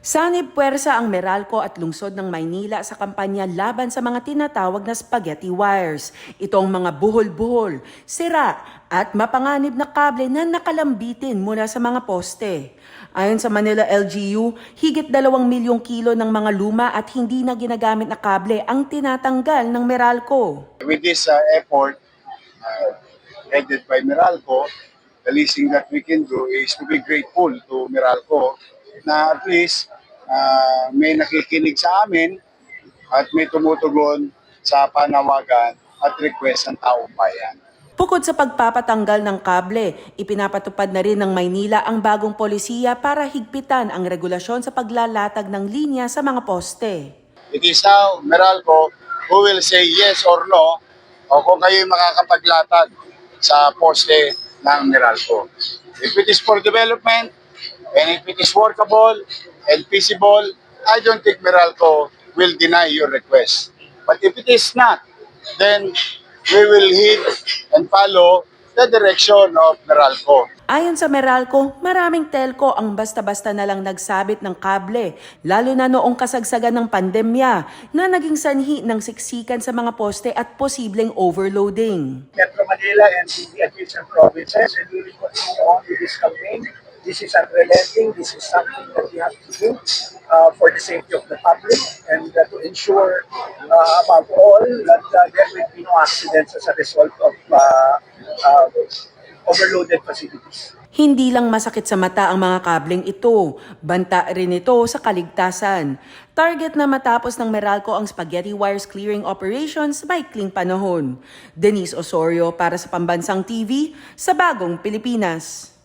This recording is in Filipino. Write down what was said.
Sanib puwersa ang Meralco at lungsod ng Maynila sa kampanya laban sa mga tinatawag na spaghetti wires. Itong mga buhol-buhol, sira at mapanganib na kable na nakalambitin mula sa mga poste. Ayon sa Manila LGU, higit 2 milyong kilo ng mga luma at hindi na ginagamit na kable ang tinatanggal ng Meralco. With this effort headed by Meralco, the least thing that we can do is to be grateful to Meralco na at least may nakikinig sa amin at may tumutugon sa panawagan at request ng taong bayan. Bukod sa pagpapatanggal ng kable, ipinapatupad na rin ng Maynila ang bagong polisiya para higpitan ang regulasyon sa paglalatag ng linya sa mga poste. It is now Meralco who will say yes or no o kung kayo makakapaglatag sa poste ng Meralco. If it is for development and if it is workable and feasible, I don't think Meralco will deny your request. But if it is not, then we will heed and follow the direction of Meralco. Ayon sa Meralco, maraming telco ang basta-basta na lang nagsabit ng kable, lalo na noong kasagsagan ng pandemya na naging sanhi ng siksikan sa mga poste at posibleng overloading. Metro Manila and the adjacent provinces, and we will continue on with this campaign. This is unrelenting. This is something that we have to do for the safety of the public and to ensure, above all, that there will be no accidents as a result of overloaded facilities. Hindi lang masakit sa mata ang mga kableng ito, banta rin ito sa kaligtasan. Target na matapos ng Meralco ang spaghetti wires clearing operations sa maikling panahon. Denise Osorio para sa Pambansang TV sa Bagong Pilipinas.